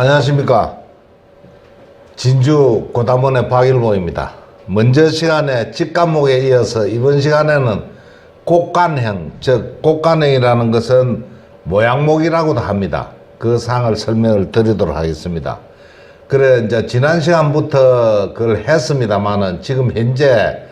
안녕하십니까. 진주 고담원의 박일보입니다. 먼저 시간에 직감목에 이어서 이번 시간에는 곡간형, 즉 곡간형이라는 것은 모양목이라고도 합니다. 그 사항을 설명을 드리도록 하겠습니다. 그래 이제 지난 시간부터 그걸 했습니다만은 지금 현재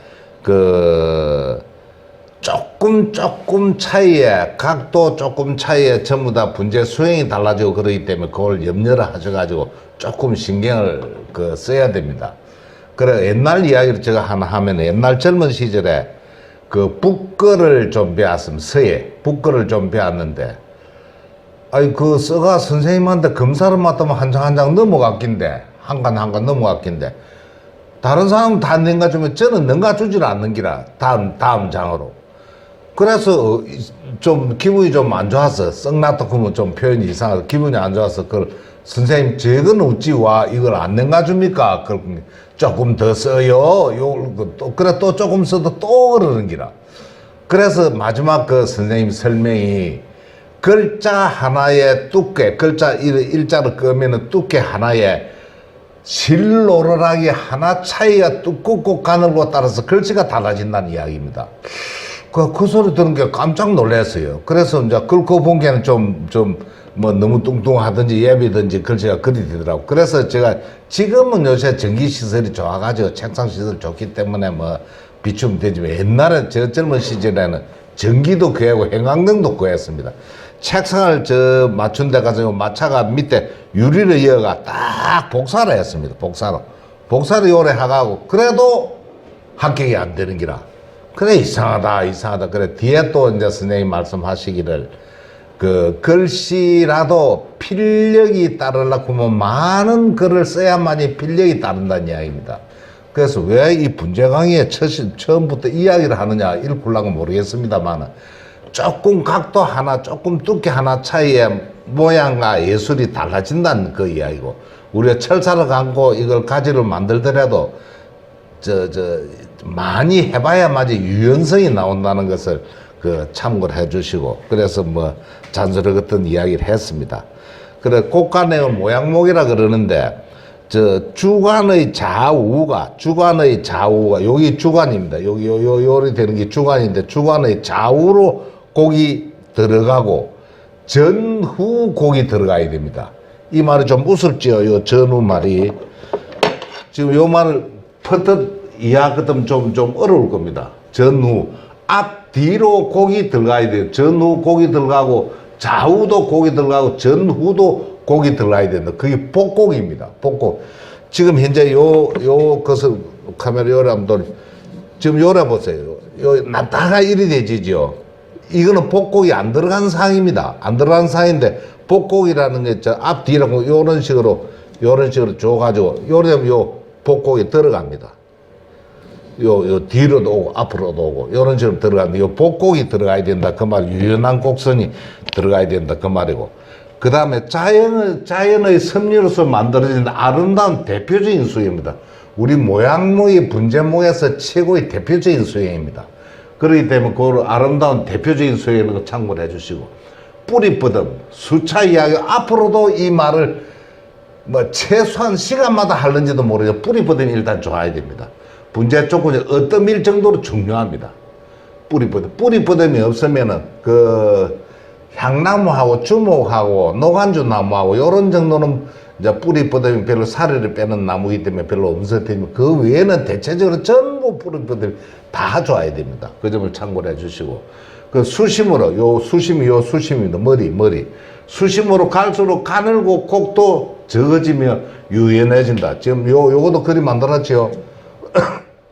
조금 차이에, 각도 조금 차이에 전부 다 분재 수행이 달라지고 그러기 때문에 그걸 염려를 하셔가지고 조금 신경을 써야 됩니다. 그래 옛날 이야기를 제가 하나 하면 옛날 젊은 시절에 북거를 좀 배웠으면 서예 북거를 좀 배웠는데 아니 써가 선생님한테 검사를 맡으면 한 장 한 장 넘어갔긴데 한 간 한 간 넘어갔긴데 다른 사람은 다 넘가주면 저는 넘가주질 않는 기라 다음 장으로. 그래서 좀 기분이 좀 안 좋았어. 썩났다 그러면 좀 표현이 이상해서 기분이 안 좋아서 그걸 선생님 저건 어찌 와 이걸 안 넘가줍니까? 그걸 조금 더 써요. 그래 또 조금 써도 또 그러는 기라. 그래서 마지막 선생님 설명이 글자 하나의 두께, 글자 일자를 끄면은 두께 하나에 실노릇하게 하나 차이가 두껍고 가늘고 따라서 글씨가 달라진다는 이야기입니다. 그 소리 들은 게 깜짝 놀랐어요. 그래서 이제 그거 본 게는 뭐 너무 뚱뚱하든지 예비든지 글씨가 그리 되더라고. 그래서 제가 지금은 요새 전기시설이 좋아가지고 책상시설 좋기 때문에 뭐 비추면 되지만 옛날에 저 젊은 시절에는 전기도 구하고 형광등도 구했습니다. 책상을 맞춘 데 가서 마차가 밑에 유리를 이어가 딱 복사를 했습니다. 복사를 요래 하가고 그래도 합격이 안 되는 기라. 그래 이상하다. 그래 뒤에 또 이제 선생님 말씀하시기를 글씨라도 필력이 따르려고 하면 많은 글을 써야만이 필력이 따른다는 이야기입니다. 그래서 왜 이 분재 강의에 처음부터 이야기를 하느냐 읽으려고 모르겠습니다만 조금 각도 하나 조금 두께 하나 차이에 모양과 예술이 달라진다는 그 이야기고 우리가 철사를 갖고 이걸 가지를 만들더라도 많이 해봐야만이 유연성이 나온다는 것을 참고를 해주시고 그래서 뭐 잔소리 같은 이야기를 했습니다. 그래 곡간의 모양목이라 그러는데 주간의 좌우가 여기 주간입니다. 요리 되는 게 주간인데 주간의 좌우로 곡이 들어가고 전후 곡이 들어가야 됩니다. 이 말이 좀 우습지요. 요 전후 말이 지금 요 말을 퍼뜩 이해하거든 좀 어려울 겁니다. 전후 앞 뒤로 곡이 들어가야 돼요. 전후 곡이 들어가고 좌우도 곡이 들어가고 전후도 곡이 들어가야 된다. 그게 복곡입니다. 복곡. 지금 현재 것을 카메라 요래 한번 지금 요래 보세요. 납다가 이리 되지죠. 이거는 복곡이 안 들어간 상입니다. 안 들어간 상인데 복곡이라는 게 앞 뒤라고 요런 식으로 줘가지고 요래 되면 요 복곡이 들어갑니다. 요 뒤로도 오고 앞으로도 오고 요런 식으로 들어가는데 요 복곡이 들어가야 된다 그 말. 유연한 곡선이 들어가야 된다 그 말이고 그 다음에 자연의 섭리로서 만들어진 아름다운 대표적인 수행입니다. 우리 모양목이 분재목에서 최고의 대표적인 수행입니다. 그렇기 때문에 그 아름다운 대표적인 수행을 참고를 해주시고 뿌리뻗음 수차 이야기 앞으로도 이 말을 뭐 최소한 시간마다 하는지도 모르겠어요. 뿌리뻗음이 일단 좋아야 됩니다. 분재 조건이 어떤 밀 정도로 중요합니다. 뿌리뻗음이 없으면은 향나무하고 주목하고 노간주 나무하고 이런 정도는 이제 뿌리뻗음이 별로 사리를 빼는 나무이기 때문에 별로 없을 테니까 그 외에는 대체적으로 전부 뿌리뻗음이 다 좋아야 됩니다. 그 점을 참고를 해주시고 수심으로 수심입니다. 머리 수심으로 갈수록 가늘고 곡도 적어지며 유연해진다. 지금 요것도 그림 만들었지요.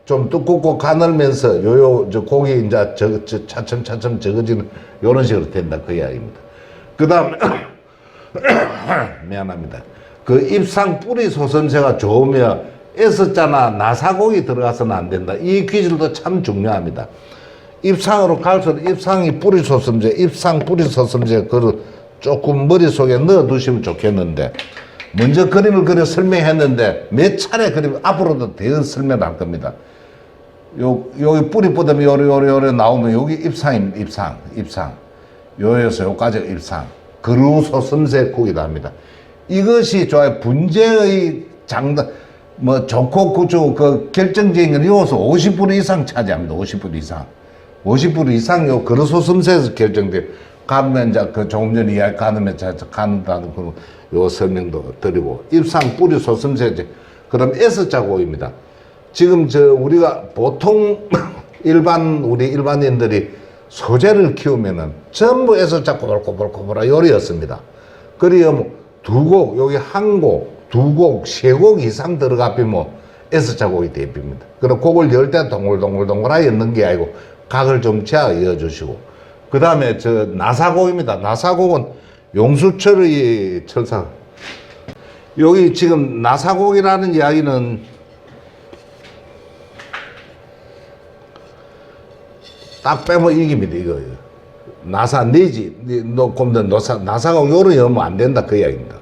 좀 두껍고 가늘면서 곡이 이제 차츰 적어지는 요런 식으로 된다 그 이야기입니다. 그 다음에 미안합니다. 잎상 뿌리 소선새가 좋으며 S자나 나사곡이 들어가서는 안 된다. 이 기술도 참 중요합니다. 잎상으로 갈수록 잎상 뿌리 소선새 그걸 조금 머릿속에 넣어 두시면 좋겠는데 먼저 그림을 그려 설명했는데 몇 차례 그림 앞으로도 더 설명을 할 겁니다. 여기 뿌리 뻗으면 요래 나오면 여기 입상. 요에서 요까지가 입상. 그루소 섬세국이다 합니다. 이것이 좋아요. 분재의 장단, 뭐, 좋고 구조, 그 결정적인 요소 50% 이상 차지합니다. 50% 이상. 50% 이상 요 거르소섬세에서 결정돼. 가면 이제 그 조금 전에 이야기 가면 가는다는 요 설명도 드리고. 입상 뿌리 소섬세, 그럼 S자국입니다. 지금 우리가 보통 우리 일반인들이 소재를 키우면은 전부 S자 꼬불꼬불꼬불한 요리였습니다. 그리고 두 곡, 여기 한 곡, 두 곡, 세 곡 이상 들어가면 S자국이 대비입니다. 그리고 곡을 열 때 동글동글동글하게 넣는 게 아니고 각을 좀 재어 이어주시고. 그 다음에 나사곡입니다. 나사곡은 용수철의 철사. 여기 지금 나사곡이라는 이야기는 딱 빼면 이깁니다, 이거. 나사, 내지, 나사곡 요런 여면 안 된다, 그 이야기입니다.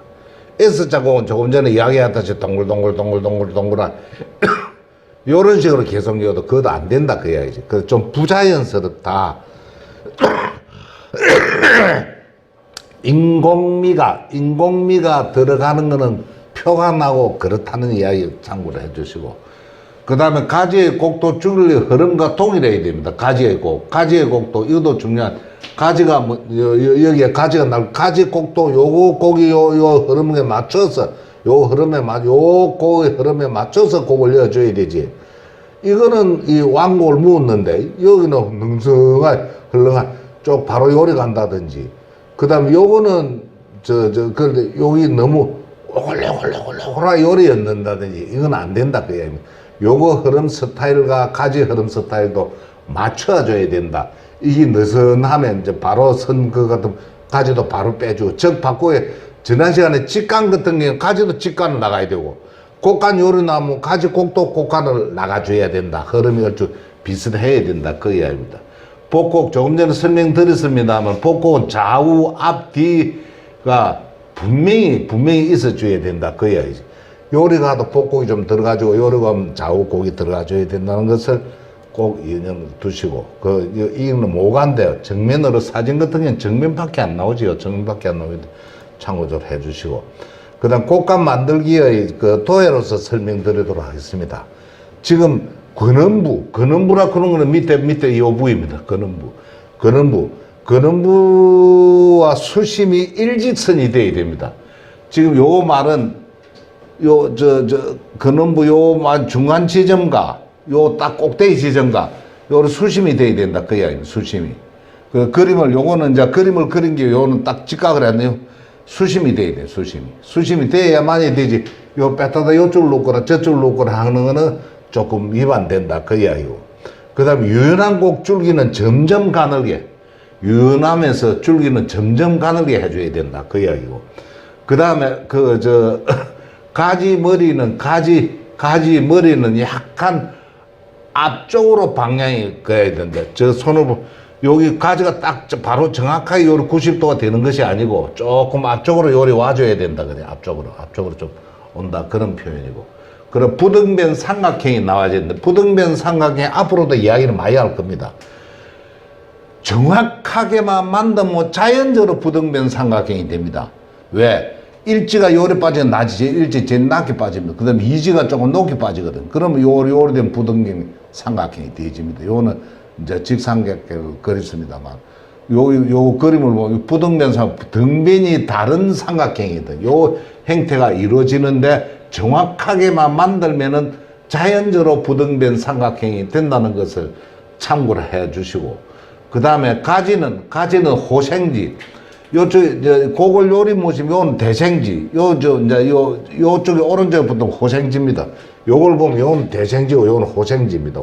S자국은 조금 전에 이야기했다시피 동글동글동글동글동글한 요런 식으로 계속 이어도 그것도 안 된다, 그 이야기지. 그 좀 부자연스럽다. 인공미가 들어가는 거는 표가 나고 그렇다는 이야기 참고를 해 주시고. 그 다음에 가지의 곡도 줄의 흐름과 동일해야 됩니다. 가지의 곡도 이것도 중요한. 가지가 여기에 가지가 가지 곡도 요거 곡이 요 흐름에 맞춰서 요 곡의 흐름에 맞춰서 곡을 넣어줘야 되지. 이거는 이 왕곡을 묻었는데 여기는 능성한 흘렁한 쪽 바로 요리 간다든지. 그 다음에 요거는 그런데 여기 너무 오글오글오글오글하 요리 였는다든지 이건 안 된다 그 얘기입니다. 요거 흐름 스타일과 가지 흐름 스타일도 맞춰줘야 된다. 이게 느슨하면 이제 바로 그 같은 가지도 바로 빼주고. 즉 바꾸에 지난 시간에 직간 같은 경우는 가지도 직간을 나가야 되고 곡간 요리 나면 가지 곡도 곡간을 나가줘야 된다. 흐름이 얼추 비슷해야 된다 그 이야기입니다. 복곡 조금 전에 설명드렸습니다만 복곡은 좌우 앞 뒤가 분명히 있어줘야 된다 그 이야기지. 요리가도 복곡이 좀 들어가지고 요리가 좌우 곡이 들어가줘야 된다는 것을 꼭 인정 두시고. 이거는 모가인데요. 정면으로 사진 같은 경우는 정면밖에 안 나오지요. 정면밖에 안 나오는데 참고 좀 해주시고. 그 다음 곡간 만들기의 그 도해로서 설명드리도록 하겠습니다. 지금 근음부라 그런 거는 밑에 요 부입니다. 근음부와 수심이 일직선이 돼야 됩니다. 지금 요 말은 근음부 요 중간 지점과 요 딱 꼭대기 지점과 요 수심이 돼야 된다. 그 이야기입니다. 수심이. 그 그림을 요거는 이제 그림을 그린 게 요는 딱 직각을 했네요. 수심이 돼야 돼. 수심이 돼야만이 되지. 요 뺐다가 요쪽을 놓거나 저쪽을 놓거나 하는 거는 조금 위반된다 그 이야기고. 그 다음에 유연한 곡 줄기는 점점 가늘게, 유연하면서 줄기는 점점 가늘게 해줘야 된다 그 이야기고. 그 다음에 가지 머리는 약간 앞쪽으로 방향이 가야 된다. 손으로 여기 가지가 딱 바로 정확하게 요리 90도가 되는 것이 아니고 조금 앞쪽으로 요리 와줘야 된다 그래. 앞쪽으로 좀 온다 그런 표현이고. 그럼 부등변 삼각형이 나와야 되는데 부등변 삼각형 앞으로도 이야기를 많이 할 겁니다. 정확하게만 만들면 자연적으로 부등변 삼각형이 됩니다. 왜? 일지가 요리 빠지면 낮이지, 일지 제일 낮게 빠집니다. 그 다음에 이지가 조금 높게 빠지거든. 그러면 요리된 부등변 삼각형이 되어집니다. 요거는 이제 직삼각형을 그렸습니다만. 요 그림을 보면 부등변 삼각형, 등변이 다른 삼각형이거든. 요 형태가 이루어지는데 정확하게만 만들면은 자연적으로 부등변 삼각형이 된다는 것을 참고를 해 주시고. 그 다음에 가지는 호생지. 요쪽, 고글 요리 모시면 요건 대생지. 요쪽에 오른쪽에 보통 호생지입니다. 요걸 보면 요건 대생지고 요건 호생지입니다.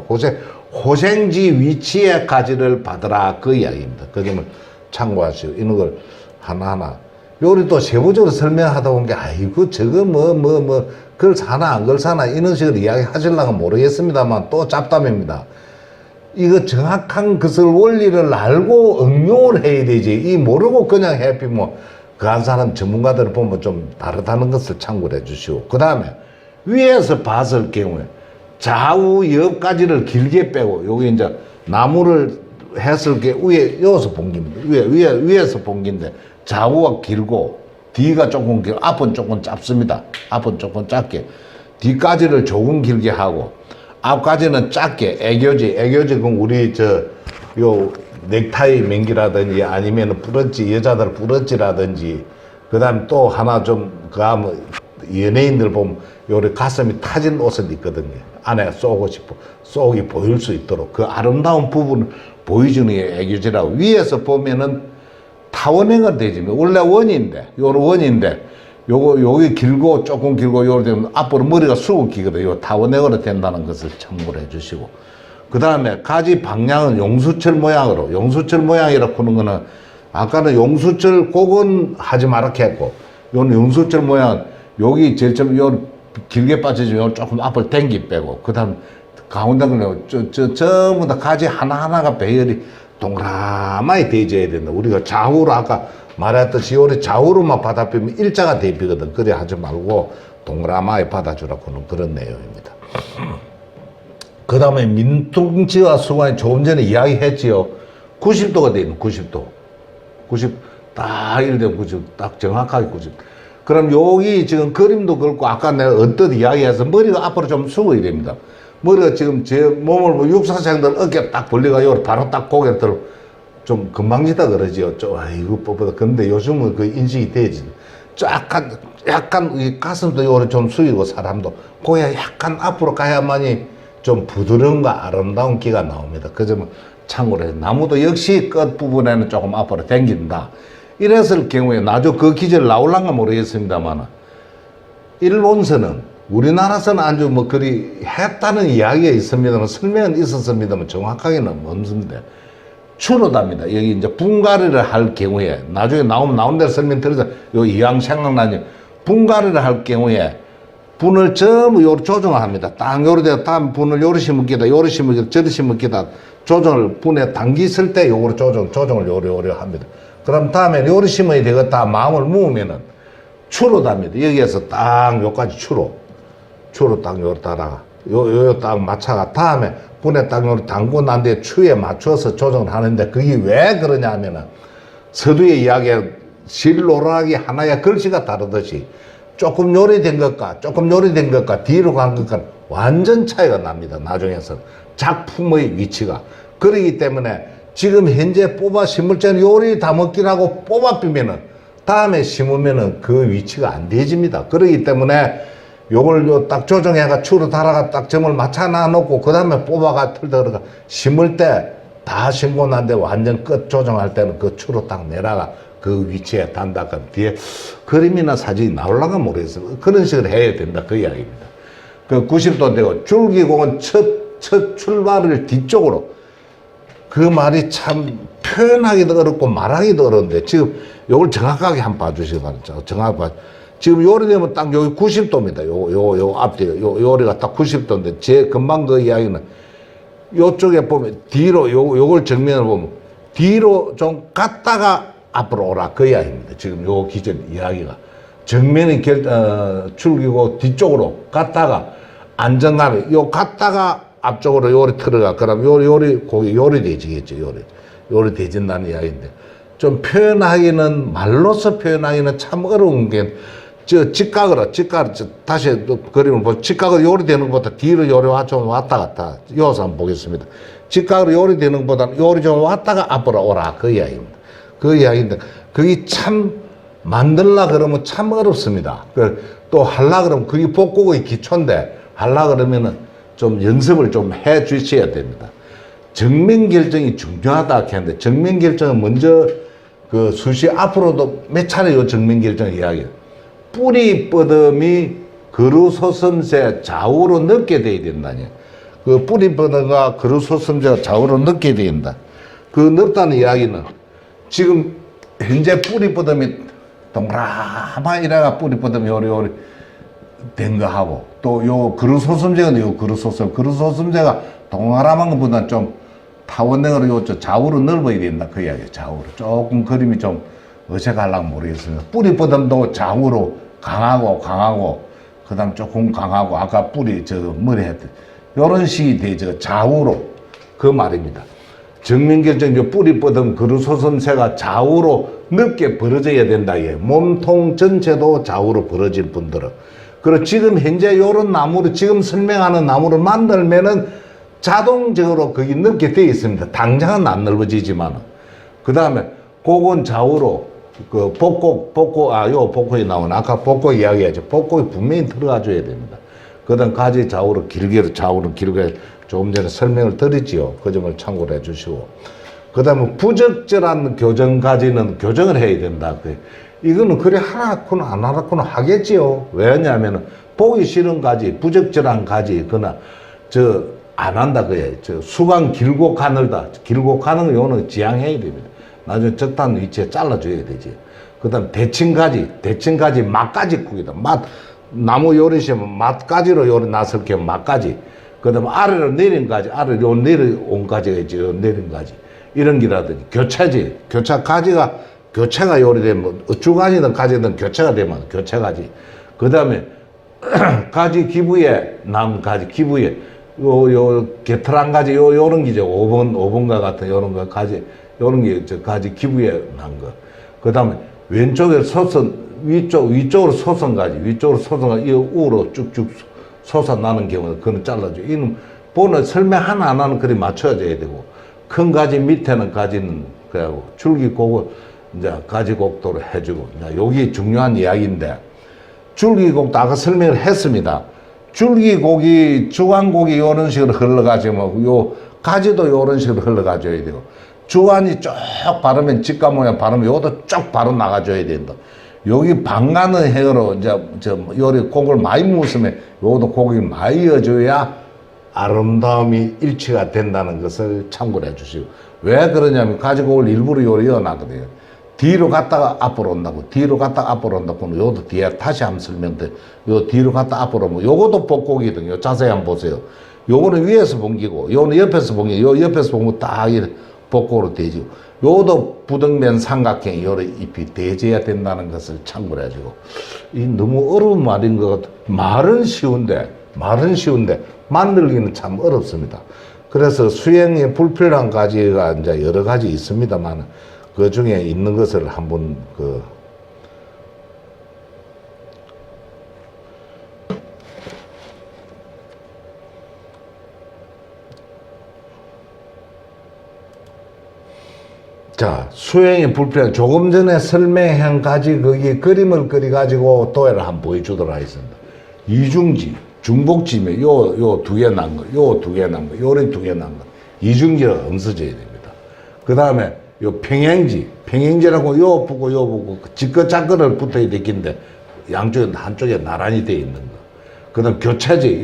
호생지 위치에 가지를 받으라. 그 이야기입니다. 그 점을 참고하시고. 이런 걸 하나하나. 요리 또 세부적으로 설명하다 보면, 아이고, 저거 그걸 사나, 안 그걸 사나, 이런 식으로 이야기 하시려면 모르겠습니다만 또 잡담입니다. 이거 정확한 것을 원리를 알고 응용을 해야 되지. 이 모르고 그냥 해피면 그 한 사람 전문가들을 보면 좀 다르다는 것을 참고를 해 주시고. 그 다음에 위에서 봤을 경우에 좌우 옆가지를 길게 빼고 여기 이제 나무를 했을 게 위에 여기서 봉기입니다. 위에서 봉기인데 좌우가 길고 뒤가 조금 길, 앞은 조금 짧습니다. 앞은 조금 짧게. 뒤까지를 조금 길게 하고, 앞까지는 짧게, 애교직은 우리 요 넥타이 맨기라든지 아니면 브런치, 여자들 브런치라든지, 그 다음에 또 하나 연예인들 보면 요리 가슴이 타진 옷을 입거든요. 안에 쏙이 보일 수 있도록 그 아름다운 부분을 보여주는 게 애교지라고. 위에서 보면은 타원형은 되지. 원래 원인데, 요기 길고 조금 길고 요리 되면 앞으로 머리가 쑥 기거든요. 요 타원형으로 된다는 것을 참고를 해 주시고. 그 다음에 가지 방향은 용수철 모양이라고 하는 거는 아까는 용수철 곡은 하지 말았게 했고, 요는 용수철 모양, 여기 제일 요 길게 빠지면 조금 앞을 당기 빼고, 그 다음 가운데 거는 전부 다 가지 하나하나가 배열이 동그라마이 되어져야 된다. 우리가 좌우로 아까 말했듯이 요리 좌우로만 받아주면 일자가 대비거든. 그래 하지 말고 동그라마이 받아주라고 하는 그런 내용입니다. 그 다음에 민둥지와 수관이 조금 전에 이야기했지요. 90도가 되어 있는 90도. 딱 이래 되면 90, 딱 정확하게 90. 그럼 여기 지금 그림도 그렇고 아까 내가 언뜻 이야기해서 머리가 앞으로 좀 숙어야 됩니다. 머리가 지금 제 몸을 보면 육사생들 어깨 딱 벌리가 바로 딱 고개 들어 좀 금방지다 그러지요. 이거 뻣뻣하다. 근데 요즘은 그 인식이 되지. 약간 이 가슴도 요래 좀 숙이고 사람도 고야 약간 앞으로 가야만이 좀 부드러움과 아름다운 기가 나옵니다. 그 점은 참고로 해서 나무도 역시 끝부분에는 조금 앞으로 당긴다. 이랬을 경우에 나중 그 기절 나올란가 모르겠습니다만 일본서는 우리나라에서는 아주 그리 했다는 이야기가 있습니다만 설명은 있었습니다만 정확하게는 없습니다. 추노답니다. 여기 이제 분갈이를 할 경우에 나중에 나온 대로 설명드려서 요 이왕 생각나니 분갈이를 할 경우에 분을 전부 요리 조정을 합니다. 딱 요리 되어 다음 분을 요리 심기다 저리 심기다 조정을 분에 당기실 때 요거를 조정을 요리 합니다. 그럼 다음에 요리 심어야 되겠다 마음을 모으면은 추로답니다. 여기에서 딱 요까지 추로 딱 요리 따라가 요 딱 맞춰가 다음에 분에 딱 요리 담고 난 뒤에 추에 맞춰서 조정을 하는데 그게 왜 그러냐 하면은 서두에 이야기한 실로락이 하나의 글씨가 다르듯이 조금 요리된 것과 뒤로 간 것과 완전 차이가 납니다. 나중에서 작품의 위치가. 그러기 때문에 지금 현재 뽑아 심을 때는 요리 다 먹기라고 뽑아 비면은 다음에 심으면은 그 위치가 안 되집니다. 그러기 때문에 요걸 딱 조정해가 추로 달아가 딱 점을 맞춰 놔놓고 그 다음에 뽑아가 틀다가 심을 때 다 심고 난 뒤에 완전 끝 조정할 때는 그 추로 딱 내다가 그 위치에 단다가 뒤에 그림이나 사진이 나올라가 모르겠어요. 그런 식으로 해야 된다. 그 이야기입니다. 그 90도 되고 줄기공은 첫 출발을 뒤쪽으로 그 말이 참 표현하기도 어렵고 말하기도 어려운데 지금 요걸 정확하게 한번 봐주시기 바랍니다. 정확하게 지금 요리되면 딱 여기 90도입니다. 요 앞뒤가 요리가 딱 90도인데 제 금방 그 이야기는 요쪽에 보면 뒤로 요걸 정면을 보면 뒤로 좀 갔다가 앞으로 오라 그 이야기입니다. 지금 요 기존 이야기가 정면이 출기고 뒤쪽으로 갔다가 안정감이 갔다가 앞쪽으로 요리 들어가 그럼 요리 되지겠죠. 요리 되진다는 이야기인데 좀 표현하기는 말로서 표현하기는 참 어려운 게 직각으로 다시 그림을 보면 직각으로 요리되는 것보다 뒤로 요리 좀 왔다 갔다 요서 한번 보겠습니다. 직각으로 요리되는 것보다 요리 좀 왔다가 앞으로 오라 그 이야기입니다. 그 이야기인데 그게 참 만들라 그러면 참 어렵습니다. 또 할라 그러면 그게 복국의 기초인데 할라 그러면은 좀 연습을 좀 해 주셔야 됩니다. 정면 결정이 중요하다 했는데 정면 결정은 먼저 그 수시 앞으로도 몇 차례 요 정면 결정 이야기해요. 뿌리 뻗음이 그루소섬새 좌우로 넓게 돼야 된다니. 그 뿌리 뻗음과 그루소섬새가 좌우로 넓게 된다. 그 넓다는 이야기는 지금 현재 뿌리 뻗음이 동그라마 이래가 뿌리 뻗음이 요리 된 거 하고 또 요 그루소섬새가 요 그루소섬새가 동그라만 것보다 좀 타원형으로 요 좌우로 넓어야 된다 그 이야기예요. 좌우로 조금 그림이 좀 어색하려면 모르겠습니다. 뿌리 뻗음도 좌우로 강하고 그 다음 조금 강하고 아까 뿌리 머리 했던 요런 식이 되죠. 좌우로 그 말입니다. 정면결정적 뿌리 뻗은 그루소선새가 좌우로 넓게 벌어져야 된다. 예. 몸통 전체도 좌우로 벌어질 분들은. 그리고 지금 현재 요런 나무를, 지금 설명하는 나무를 만들면은 자동적으로 거기 넓게 되어 있습니다. 당장은 안 넓어지지만. 그 다음에 그건 좌우로 그 요 복곡이 나오는, 아까 복곡 이야기하죠. 복곡이 분명히 들어가 줘야 됩니다. 그 다음 가지 좌우로 길게, 좌우로 길게 조금 전에 설명을 드렸지요. 그 점을 참고를 해 주시고. 그 다음에 부적절한 교정 가지는 교정을 해야 된다. 이거는 그래 하라코는 안 하라코는 하겠지요. 왜냐하면 보기 싫은 가지, 부적절한 가지, 그나 안 한다 그래. 수강 길고 가늘다. 길고 가는 요는 지양해야 됩니다. 나중에 적당한 위치에 잘라줘야 되지. 그 다음 대칭가지 막가지 쿡이다. 나무 요리시면 막가지로 요리 나설 게 막가지. 그 다음에 아래로 내린 가지, 아래로 내려온 가지가 있죠. 내린 가지. 이런 기라든지 교차지. 교차가 요리되면, 주간이든 가지든 교차가 되면 교차가지. 그 다음에 가지 기부에, 가지 기부에, 게트랑 가지, 요런 기죠. 5번가 같은 요런 거 가지, 요런 게 가지 기부에 난 거. 그 다음에 왼쪽에 위쪽으로 솟은 가지, 이 우로 쭉쭉 솟아나는 경우는 그건 잘라줘. 이는 본은 설명 하나하나는 그리 맞춰져야 되고, 큰 가지 밑에는 가지는 그래고 줄기 곡을 이제 가지 곡도로 해주고, 이제 여기 중요한 이야기인데, 줄기곡도 아까 설명을 했습니다. 줄기곡이, 주간곡이 이런 식으로 흘러가지면 요 가지도 이런 식으로 흘러가줘야 되고, 주간이 쭉 바르면 직가 모양 바르면 요것도 쭉 바로 나가줘야 된다. 여기 방가는 헤어로 이제 요리 곡을 많이 묻으면 요것도 곡이 많이 이어줘야 아름다움이 일치가 된다는 것을 참고를 해 주시고. 왜 그러냐면 가지곡을 일부러 요리 이어놨거든요. 뒤로 갔다가 앞으로 온다고, 뒤로 갔다가 앞으로 온다고. 요것도 뒤에 다시 한번 설명드려. 요 뒤로 갔다 앞으로 오면 요것도 복곡이거든요. 자세히 한번 보세요. 요거는 위에서 본기고, 요거는 옆에서 본기, 요 옆에서 본거 딱 복곡으로 되지고, 요도 부등면 삼각형 요런 잎이 대져야 된다는 것을 참고를 해주고. 이 너무 어려운 말인 것 같아. 말은 쉬운데 만들기는 참 어렵습니다. 그래서 수행에 불필요한 가지가 이제 여러 가지 있습니다만, 그 중에 있는 것을 한번 자, 수행이 불필요한, 조금 전에 설명한 가지 거기 그림을 그려가지고 도해를 한번 보여주도록 하겠습니다. 이중지, 중복지면 요 두 개 난 거, 요 두 개 난 거, 요런 두 개 난 거. 이중지가 없어져야 됩니다. 그 다음에 요 평행지라고 요 보고 지꺼짜꺼를 붙어야 되긴데 양쪽에 한쪽에 나란히 되어 있는 거. 그 다음 교차지,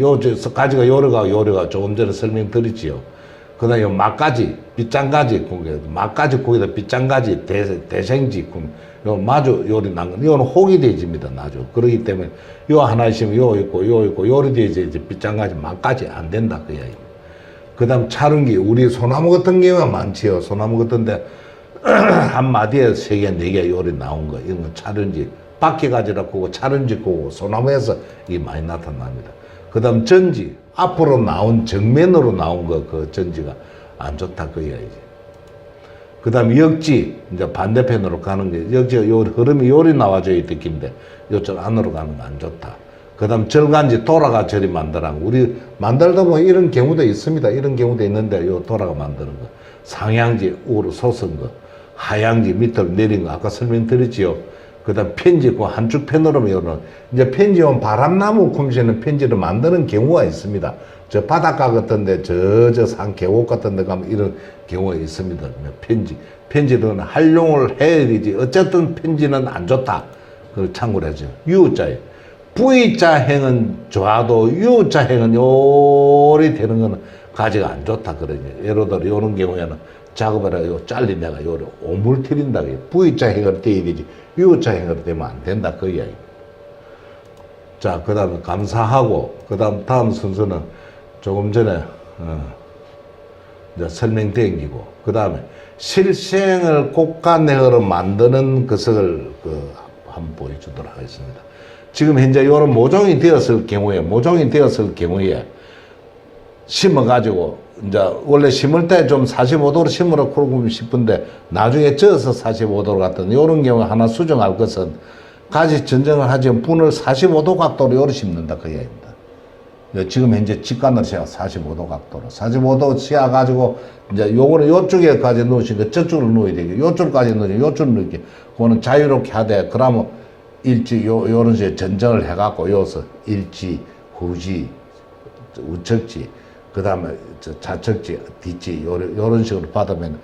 가지가 요래가 조금 전에 설명드렸지요. 그 다음에 요 막가지, 빗장가지, 막가지 거기다 빗장가지, 대생지, 요 마주 요리 난 거, 이거는 혹이 되집니다, 나주. 그러기 때문에 요 하나 있으면 요 있고, 요리 되지, 빗장가지, 막가지 안 된다, 그 이야기입니다. 그 다음 차른기, 우리 소나무 같은 경우가 많지요. 소나무 같은데, 한 마디에 3개, 4개 요리 나온 거, 이런 건 차른지, 바퀴가지라고 하고, 차른지 고고, 소나무에서 이게 많이 나타납니다. 그 다음 전지, 앞으로 나온, 정면으로 나온 거, 그 전지가 안 좋다, 그 이야기지. 그 다음 역지, 이제 반대편으로 가는 게, 역지가 요 흐름이 요리 나와줘야 되긴데, 요쪽 안으로 가는 거 안 좋다. 그 다음 절간지 돌아가 저리 만들라고. 우리 만들다 보면 이런 경우도 있습니다. 이런 경우도 있는데, 요 돌아가 만드는 거. 상향지 우로 솟은 거. 하향지 밑으로 내린 거. 아까 설명드렸지요. 그 다음 편지, 그 한쪽 편으로 요런. 이제 편지는 바람나무 쿰시는 편지를 만드는 경우가 있습니다. 저 바닷가 같은데, 산 계곡 같은데 가면 이런 경우가 있습니다. 편지는 활용을 해야 되지. 어쨌든 편지는 안 좋다. 그걸 참고를 하죠. 유자에. V자 행은 좋아도 U자 행은 요리 되는 거는 가지가 안 좋다 그러죠. 예를 들어 이런 경우에는 작업을 해요. 잘린 내가 요리 오물트린다. V자 행을 돼야 되지 U자 행을 되면 안 된다 그 이야기. 자, 그 다음에 감사하고 다음 순서는 조금 전에 이제 설명드리고, 그 다음에 실생을 꽃간내어로 만드는 것을 한번 보여주도록 하겠습니다. 지금 현재 이런 모종이 되었을 경우에 심어가지고 이제 원래 심을 때 좀 45도로 심으라 그러고 싶은데 나중에 쪄서 45도로 갔던 이런 경우 하나 수정할 것은 가지 전쟁을 하지만 분을 45도 각도로 요리 심는다 그 얘기입니다. 지금 현재 직관을 세워 45도 각도로 45도 씌워 가지고 이제 요거는 요쪽에까지 넣으시니까 저쪽으로 넣어야 되게 요쪽까지 넣으시니까 요쪽으로 넣게 그거는 자유롭게 하되 그러면 일지 요런 식으로 전쟁을 해갖고 여기서 일지 후지 우측지 그 다음에 좌측지 뒤지 요런 식으로 받으면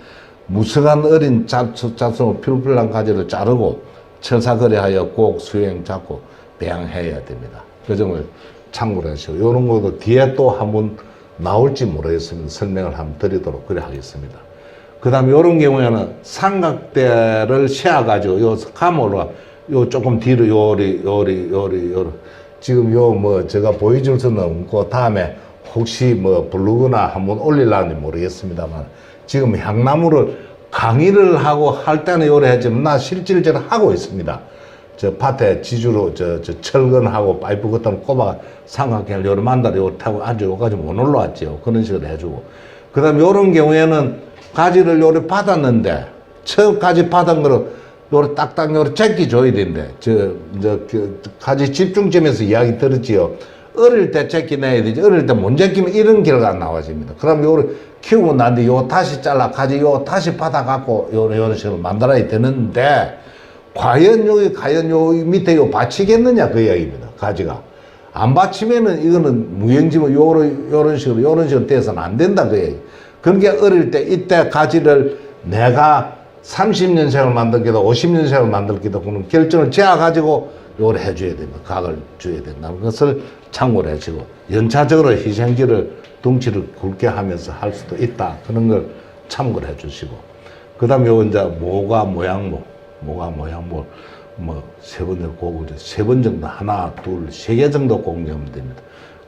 무성한 어린 잡송 필필한 가지를 자르고 처사거래하여 꼭 수행 잡고 배양해야 됩니다. 그 점을 참고를 하시고 요런 것도 뒤에 또 한번 나올지 모르겠습니다. 설명을 한번 드리도록 그래 하겠습니다. 그 다음에 요런 경우에는 삼각대를 세워가지고 요 감으로 요 조금 뒤로 요리 지금 요 뭐 제가 보여줄 수는 없고 다음에 혹시 뭐 블로그나 한번 올리려는지 모르겠습니다만 지금 향나무를 강의를 하고 할 때는 요래 했지만 나 실질적으로 하고 있습니다. 저 밭에 지주로 저 철근하고 파이프 같은 꼽아 삼각형을 요래 만들어 요 타고 아주 요까지 못 올라왔죠. 그런 식으로 해주고 그 다음에 요런 경우에는 가지를 요래 받았는데 처음 가지 받은 거를 요래 딱딱 요래 제끼 줘야 되는데 그 가지 집중점에서 이야기 들었지요. 어릴 때 제끼 내야 되지. 어릴 때 못 제끼면 이런 결과가 나와집니다. 그럼 요를 키우고 난뒤 요 다시 잘라 가지 요 다시 받아갖고 요런 식으로 만들어야 되는데 과연 요 밑에 요 받치겠느냐 그 이야기입니다. 가지가 안 받치면은 이거는 무용지물 요런 식으로 돼서는 안 된다 그 얘기. 그러니까 어릴 때 이때 가지를 내가 30년생을 만들기도 50년생을 만들기도 그런 결정을 지어가지고 요걸 해줘야 됩니다. 각을 줘야 된다는 것을 참고를 해주고 연차적으로 희생지를 덩치를 굵게 하면서 할 수도 있다. 그런 걸 참고를 해주시고 그 다음에 요 이제 모가 모양모 뭐 세 번 정도 하나 둘 세 개 정도 공정하면 됩니다.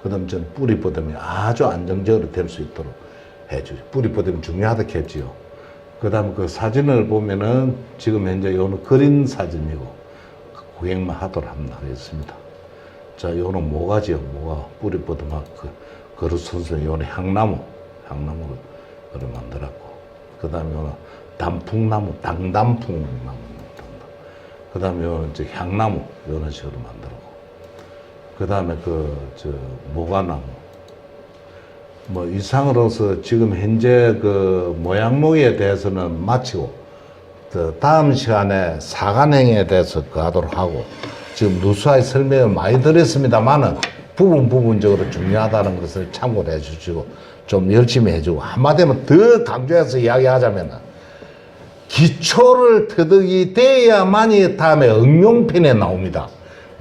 그 다음에 전 뿌리 뻗으면 아주 안정적으로 될 수 있도록 해주죠. 뿌리 뻗으면 중요하다 했지요. 그 다음에 그 사진을 보면은 지금 현재 요는 그린 사진이고 구경만 하도록 하겠습니다. 자, 요는 모가지요. 모가 뿌리 뻗으면 그릇 선수 요는 향나무를 만들었고 그 다음에 요는 단풍나무 당단풍나무 그 다음에 요는 이제 향나무 요런 식으로 만들고 그 다음에 모가나무 뭐 이상으로서 지금 현재 그 모양목에 대해서는 마치고 다음 시간에 사간행에 대해서 하도록 하고 지금 누수화의 설명을 많이 드렸습니다만은 부분적으로 중요하다는 것을 참고를 해주시고 좀 열심히 해주고 한마디면 더 강조해서 이야기하자면 기초를 터득이 돼야만이 다음에 응용편에 나옵니다.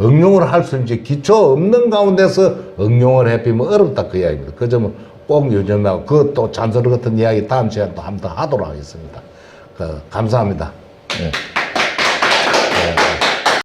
응용을 할 수 있지 기초 없는 가운데서 응용을 해피면 어렵다 그 이야기입니다. 그 점은 꼭 유념하고 그것도 잔소리 같은 이야기 다음 시간에 또 한번 더 하도록 하겠습니다. 감사합니다. 네.